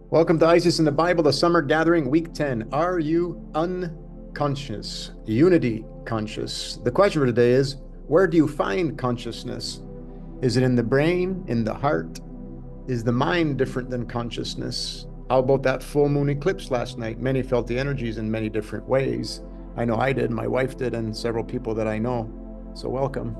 Welcome to ISIS in the Bible, the Summer Gathering, Week 10. Are you unconscious? Unity conscious? The question for today is, where do you find consciousness? Is it in the brain, in the heart? Is the mind different than consciousness? How about that full moon eclipse last night? Many felt the energies in many different ways. I know I did, my wife did, and several people that I know. So welcome.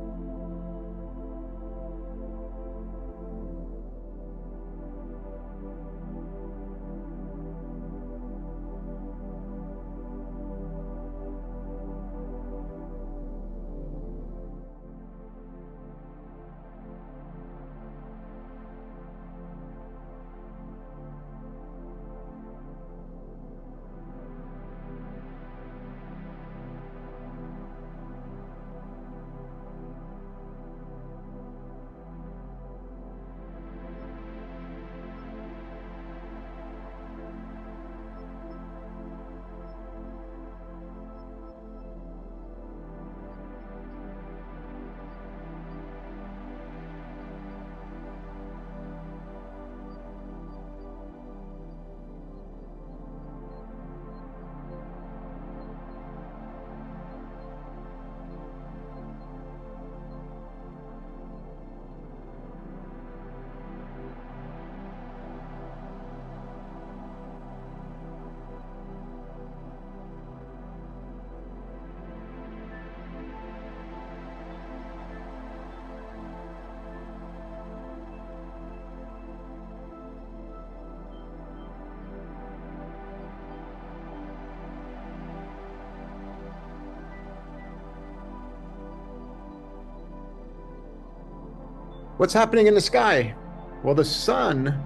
What's happening in the sky? Well, the sun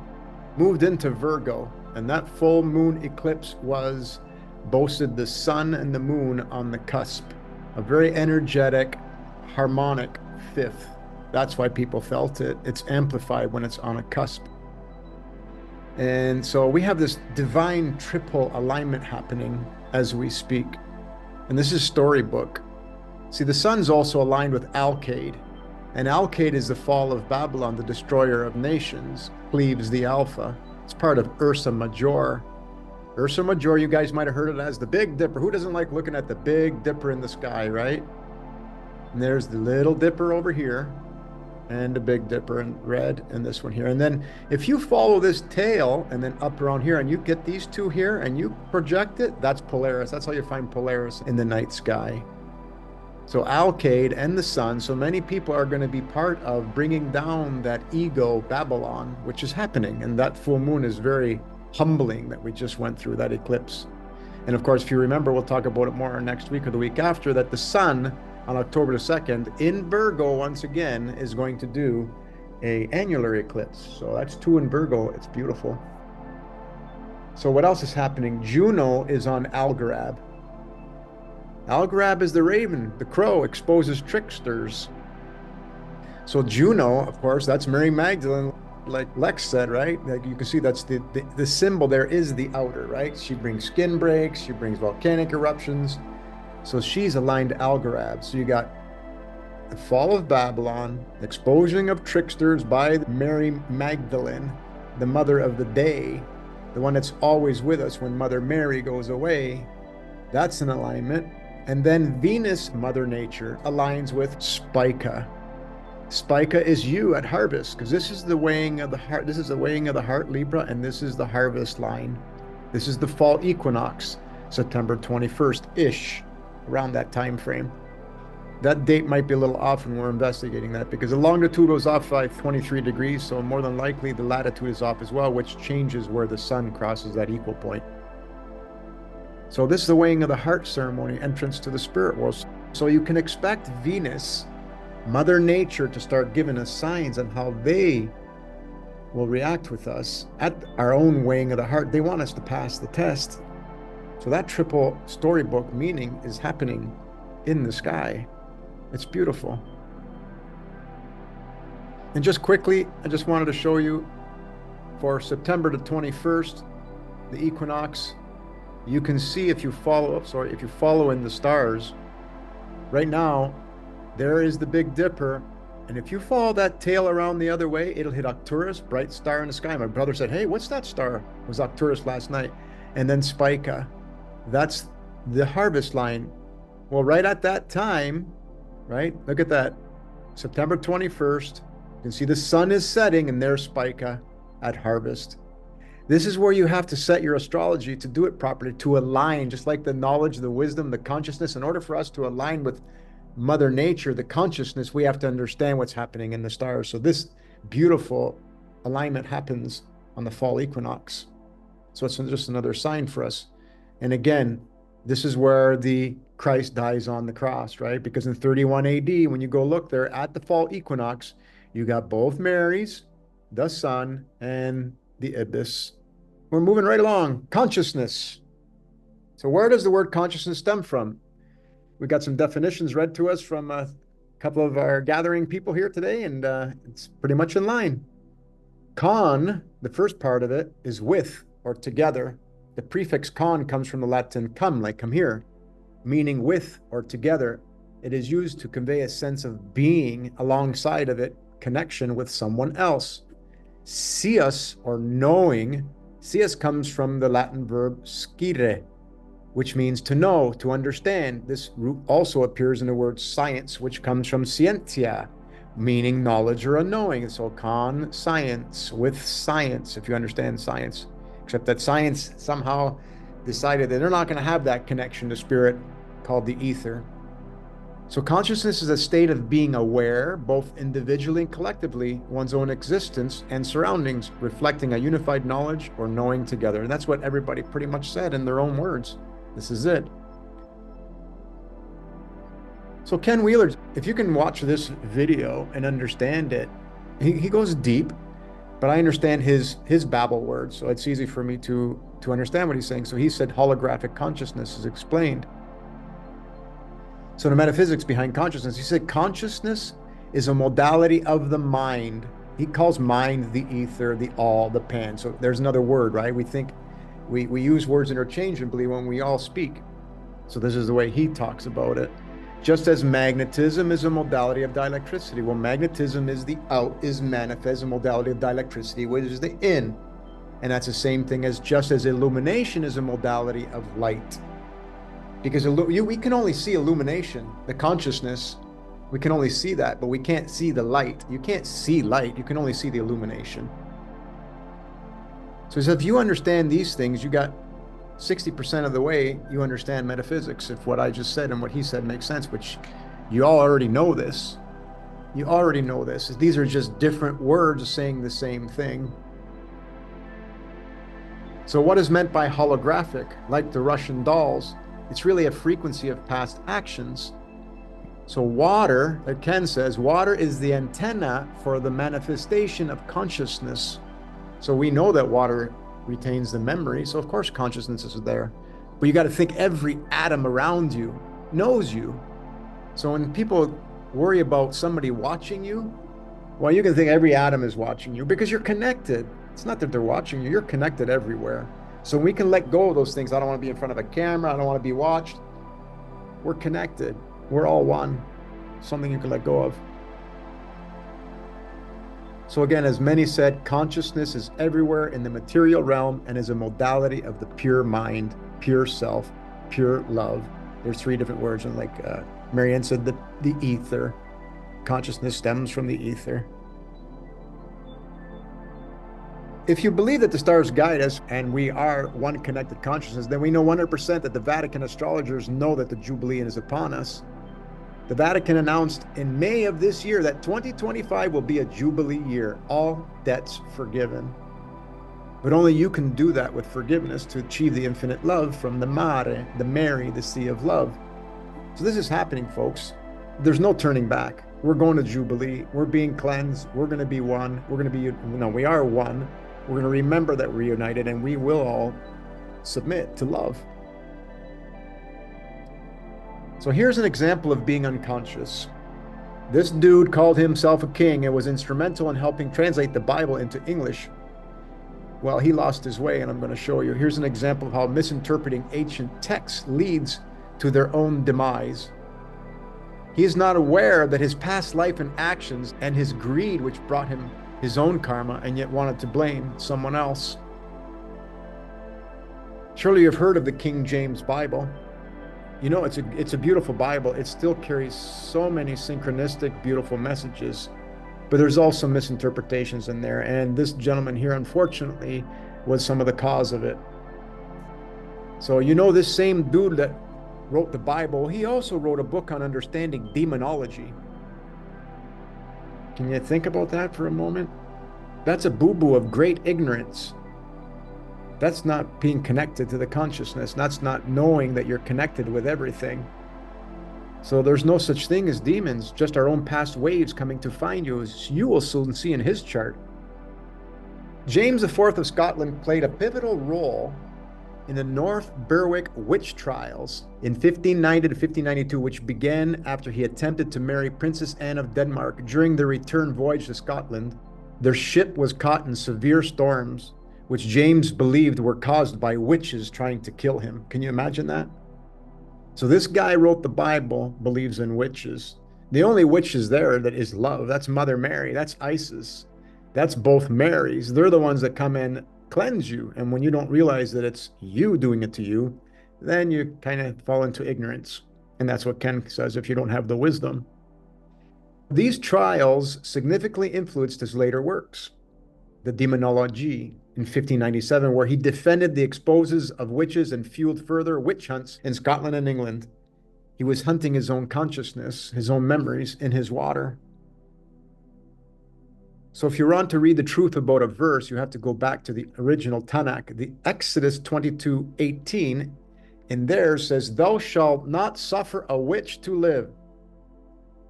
moved into Virgo, and that full moon eclipse boasted the sun and the moon on the cusp, a very energetic, harmonic fifth. That's why people felt it. It's amplified when it's on a cusp. And so we have this divine triple alignment happening as we speak. And this is storybook. See, the sun's also aligned with Alcade. And Alcade is the fall of Babylon, the destroyer of nations, Cleves the Alpha. It's part of Ursa Major. Ursa Major, you guys might have heard it as the Big Dipper. Who doesn't like looking at the Big Dipper in the sky, right? And there's the Little Dipper over here, and the Big Dipper in red, and this one here. And then if you follow this tail and then up around here, and you get these two here, and you project it, that's Polaris. That's how you find Polaris in the night sky. So Alcade and the sun, so many people are going to be part of bringing down that ego Babylon, which is happening. And that full moon is very humbling that we just went through that eclipse. And of course, if you remember, we'll talk about it more next week or the week after, that the sun on October the 2nd in Virgo, once again, is going to do an annular eclipse. So that's 2 in Virgo. It's beautiful. So what else is happening? Juno is on Algorab. Algorab is the raven, the crow, exposes tricksters. So Juno, of course, that's Mary Magdalene, like Lex said, right? Like you can see that's the symbol there is the outer, right? She brings skin breaks, she brings volcanic eruptions. So she's aligned to Algorab. So you got the fall of Babylon, exposing of tricksters by Mary Magdalene, the mother of the day, the one that's always with us when Mother Mary goes away. That's an alignment. And then Venus, Mother Nature, aligns with Spica. Spica is you at harvest, because this is the weighing of the heart. This is the weighing of the heart, Libra, and this is the harvest line. This is the fall equinox, September 21st-ish, around that time frame. That date might be a little off, and we're investigating that because the longitude was off by 23 degrees, so more than likely the latitude is off as well, which changes where the sun crosses that equal point. So this is the weighing of the heart ceremony, entrance to the spirit world. So you can expect Venus, Mother Nature, to start giving us signs on how they will react with us at our own weighing of the heart. They want us to pass the test. So that triple storybook meaning is happening in the sky. It's beautiful. And just quickly, I just wanted to show you for September the 21st, the equinox. You can see if you follow in the stars, right now, there is the Big Dipper, And if you follow that tail around the other way, it'll hit Arcturus, bright star in the sky. My brother said, hey, what's that star? It was Arcturus last night. And then Spica. That's the harvest line. Well, right at that time, right? Look at that. September 21st. You can see the sun is setting, and there's Spica at harvest. This is where you have to set your astrology to do it properly, to align, just like the knowledge, the wisdom, the consciousness. In order for us to align with Mother Nature, the consciousness, we have to understand what's happening in the stars. So this beautiful alignment happens on the fall equinox. So it's just another sign for us. And again, this is where the Christ dies on the cross, right? Because in 31 AD, when you go look there at the fall equinox, you got both Marys, the sun, and the ibis. We're moving right along. Consciousness. So where does the word consciousness stem from? We got some definitions read to us from a couple of our gathering people here today, and it's pretty much in line. Con, the first part of it, is with or together. The prefix con comes from the Latin come, like come here, meaning with or together. It is used to convey a sense of being alongside of it, connection with someone else. Sius, or knowing, sius comes from the Latin verb scire, which means to know, to understand. This root also appears in the word science, which comes from scientia, meaning knowledge or a knowing. So con science, with science, if you understand science. Except that science somehow decided that they're not going to have that connection to spirit called the ether. So consciousness is a state of being aware, both individually and collectively, one's own existence and surroundings, reflecting a unified knowledge or knowing together. And that's what everybody pretty much said in their own words. This is it. So Ken Wheeler, if you can watch this video and understand it, he goes deep, but I understand his babble words, so it's easy for me to understand what he's saying. So he said holographic consciousness is explained. So the metaphysics behind consciousness, he said consciousness is a modality of the mind. He calls mind the ether, the all, the pan. So there's another word, right? We think we use words interchangeably when we all speak. So this is the way he talks about it. Just as magnetism is a modality of dielectricity. Well, magnetism is the out, is manifest, a modality of dielectricity, which is the in. And that's the same thing as just as illumination is a modality of light. Because we can only see illumination, the consciousness, we can only see that, but we can't see the light. You can't see light, you can only see the illumination. So if you understand these things, you got 60% of the way you understand metaphysics, if what I just said and what he said makes sense, which you all already know this. You already know this. These are just different words saying the same thing. So what is meant by holographic? Like the Russian dolls, it's really a frequency of past actions. So water, like Ken says, water is the antenna for the manifestation of consciousness. So we know that water retains the memory, so of course consciousness is there. But you got to think every atom around you knows you. So when people worry about somebody watching you, well, you can think every atom is watching you because you're connected. It's not that they're watching you, you're connected everywhere. So we can let go of those things. I don't want to be in front of a camera. I don't want to be watched. We're connected. We're all one. Something you can let go of. So again, as many said, consciousness is everywhere in the material realm and is a modality of the pure mind, pure self, pure love. There's three different words. And like Marianne said, the ether. Consciousness stems from the ether. If you believe that the stars guide us and we are one connected consciousness, then we know 100% that the Vatican astrologers know that the Jubilee is upon us. The Vatican announced in May of this year that 2025 will be a Jubilee year, all debts forgiven. But only you can do that with forgiveness to achieve the infinite love from the Mare, the Mary, the Sea of Love. So this is happening, folks. There's no turning back. We're going to Jubilee. We're being cleansed. We're going to be one. We're going to be, no, we are one. We're going to remember that we're united, and we will all submit to love. So here's an example of being unconscious. This dude called himself a king and was instrumental in helping translate the Bible into English. Well, he lost his way, and I'm going to show you. Here's an example of how misinterpreting ancient texts leads to their own demise. He is not aware that his past life and actions and his greed, which brought him his own karma, and yet wanted to blame someone else. Surely you've heard of the King James Bible. You know, it's a beautiful Bible. It still carries so many synchronistic, beautiful messages, but there's also misinterpretations in there. And this gentleman here, unfortunately, was some of the cause of it. So, you know, this same dude that wrote the Bible, he also wrote a book on understanding demonology. Can you think about that for a moment? That's a boo-boo of great ignorance. That's not being connected to the consciousness. That's not knowing that you're connected with everything. So there's no such thing as demons, just our own past waves coming to find you, as you will soon see in his chart. James IV of Scotland played a pivotal role in the North Berwick witch trials in 1590 to 1592, which began after he attempted to marry Princess Anne of Denmark during their return voyage to Scotland. Their ship was caught in severe storms, which James believed were caused by witches trying to kill him. Can you imagine that? So this guy wrote the Bible, believes in witches. The only witches there that is love, that's Mother Mary, that's Isis. That's both Marys. They're the ones that come and cleanse you. And when you don't realize that it's you doing it to you, then you kind of fall into ignorance. And that's what Ken says if you don't have the wisdom. These trials significantly influenced his later works. The Demonology in 1597, where he defended the exposes of witches and fueled further witch hunts in Scotland and England. He was hunting his own consciousness, his own memories in his water. So if you want to read the truth about a verse, you have to go back to the original Tanakh, the Exodus 22:18. In there says, "Thou shalt not suffer a witch to live."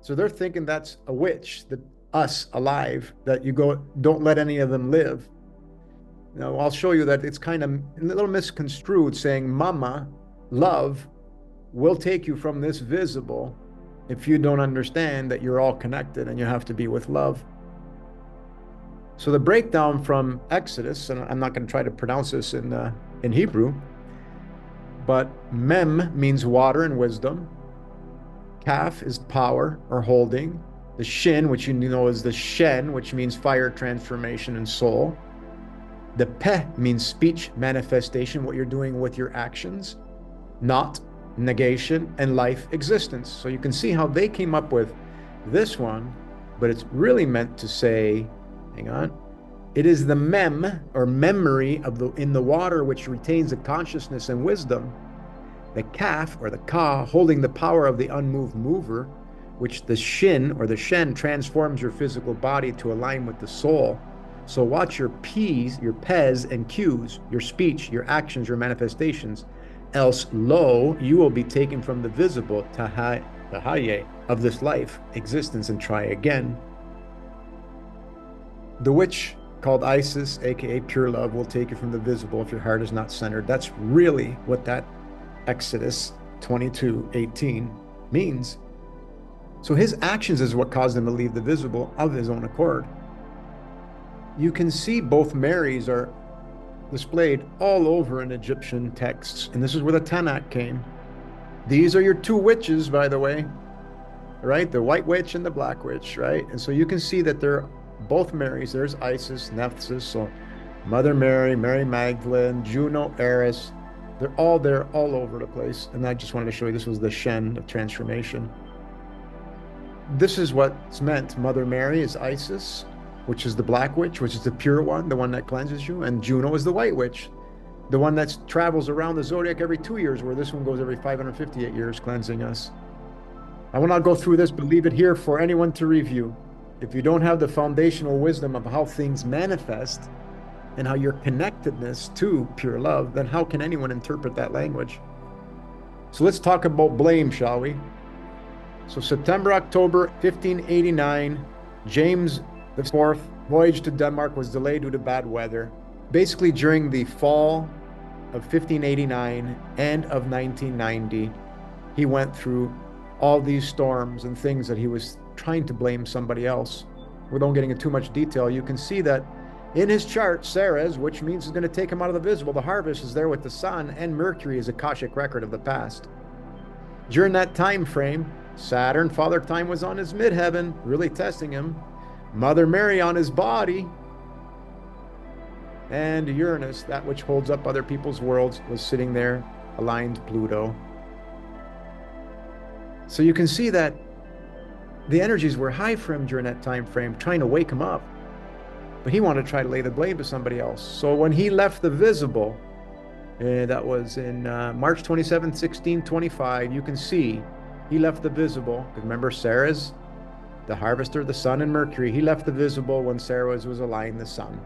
So they're thinking that's a witch, that us alive, that you go, don't let any of them live. Now, I'll show you that it's kind of a little misconstrued, saying mama, love, will take you from this visible if you don't understand that you're all connected and you have to be with love. So the breakdown from Exodus, and I'm not going to try to pronounce this in Hebrew, but mem means water and wisdom. Kaf is power or holding. The shin, which you know is the shen, which means fire, transformation, and soul. The peh means speech, manifestation, what you're doing with your actions. Not, negation, and life, existence. So you can see how they came up with this one, but it's really meant to say, hang on, it is the mem, or memory of in the water, which retains the consciousness and wisdom. The kaf, or the ka, holding the power of the unmoved mover, which the shin, or the shen, transforms your physical body to align with the soul. So watch your P's, your P's and Q's, your speech, your actions, your manifestations. Else, lo, you will be taken from the visible, tahaye, of this life, existence, and try again. The witch, called Isis, aka pure love, will take you from the visible if your heart is not centered. That's really what that Exodus 22:18 means. So his actions is what caused him to leave the visible of his own accord. You can see both Marys are displayed all over in Egyptian texts, and this is where the Tanakh came. These are your two witches, by the way, right? The white witch and the black witch, right? And so you can see that they're both Marys. There's Isis, Nephthys, so Mother Mary, Mary Magdalene, Juno, Eris. They're all there, all over the place. And I just wanted to show you, this was the Shen of transformation. This is what's meant. Mother Mary is Isis, which is the black witch, which is the pure one, the one that cleanses you. And Juno is the white witch, the one that travels around the zodiac every 2 years, where this one goes every 558 years, cleansing us. I will not go through this, but leave it here for anyone to review. If you don't have the foundational wisdom of how things manifest and how your connectedness to pure love, then how can anyone interpret that language? So let's talk about blame, shall we? So September, October 1589, James IV voyage to Denmark was delayed due to bad weather. Basically during the fall of 1589 and of 1990, he went through all these storms and things that he was trying to blame somebody else. Without getting into too much detail, you can see that in his chart, Ceres, which means it's going to take him out of the visible, the harvest is there with the sun, and Mercury is a Akashic record of the past. During that time frame, Saturn, Father Time, was on his midheaven, really testing him. Mother Mary on his body. And Uranus, that which holds up other people's worlds, was sitting there, aligned Pluto. So you can see that the energies were high for him during that time frame, trying to wake him up. But he wanted to try to lay the blame to somebody else. So when he left the visible, that was in March 27, 1625, you can see he left the visible. Remember, Sarah's the harvester, the sun, and Mercury. He left the visible when Sarah was aligned the sun.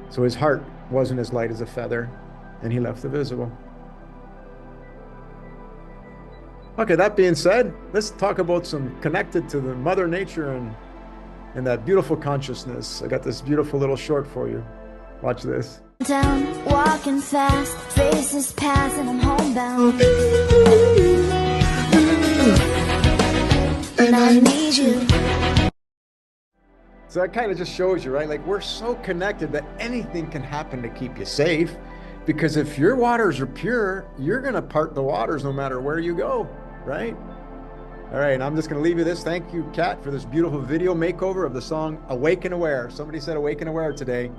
So his heart wasn't as light as a feather, and he left the visible. Okay, that being said, let's talk about some connected to the Mother Nature and that beautiful consciousness. I got this beautiful little short for you. Watch this. Down, walking fast, faces pass, and I'm homebound. And I need you. So that kind of just shows you, right? Like, we're so connected that anything can happen to keep you safe. Because if your waters are pure, you're going to part the waters no matter where you go, right? All right, I'm just going to leave you this. Thank you, Kat, for this beautiful video makeover of the song Awake and Aware. Somebody said Awake and Aware today.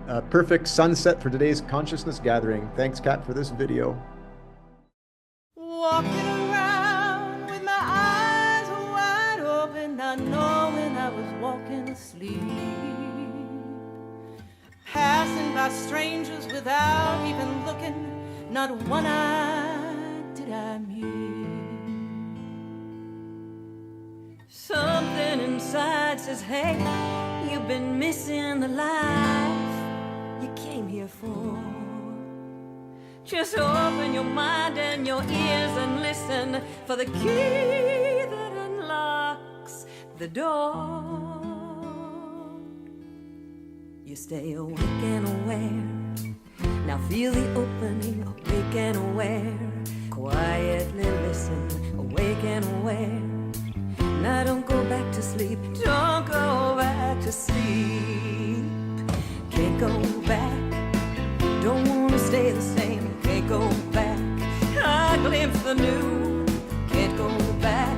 A perfect sunset for today's consciousness gathering. Thanks, Kat, for this video. Walking around with my eyes wide open, not knowing I was walking asleep. Passing by strangers without even looking, not one eye did I meet. Something inside says, hey, you've been missing the life you came here for. Just open your mind and your ears and listen for the key that unlocks the door. You stay awake and aware. Now feel the opening, awake and aware. Quietly listen, awake and aware. Now don't go back to sleep, don't go back to sleep. Can't go back, don't wanna stay the same. Can't go back, I glimpse the new. Can't go back,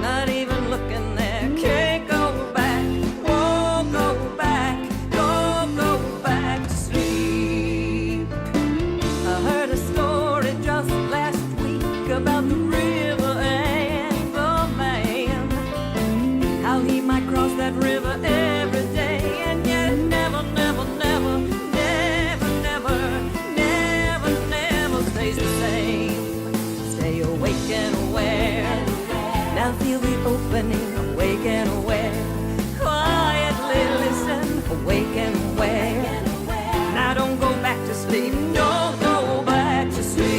not even looking there. Can't go back, won't go back, don't go back to sleep. I heard a story just last week about the river and the man, how he might cross that river every day, and yet it never, never, never, never, never, never, never stays the same. Stay awake and aware. Now feel the opening, awake and aware. Quietly listen, awake and aware. Now don't go back to sleep, don't go back to sleep.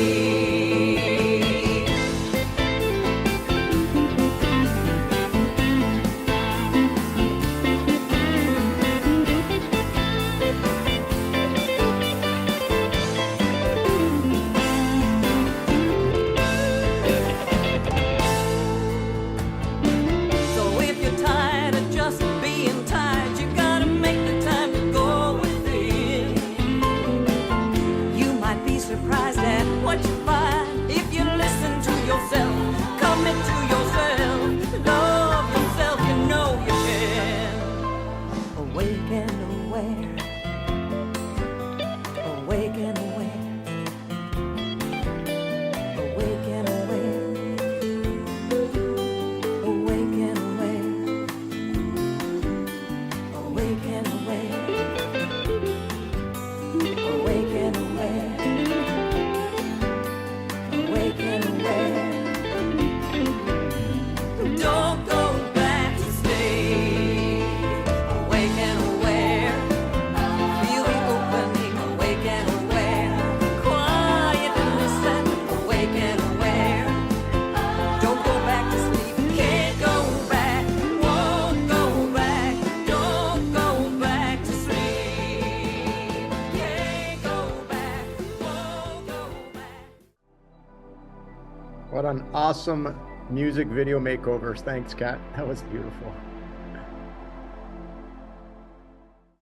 So if you're tired of just being tired, you gotta make the time to go within. You might be surprised at what you find if you listen to yourself, commit to yourself, love yourself, you know you can. Awake and aware, awake and aware, awake and aware, awake and aware, awake and aware, awake and aware, awake and aware. Don't go back to sleep. Awake and aware. Feel the opening. Awake and aware. Quiet and listen. Awake and aware. Don't go back to sleep. Can't go back. Won't go back. Don't go back to sleep. Can't go back. Won't go back. What an awesome music video makeovers. Thanks, Kat. That was beautiful.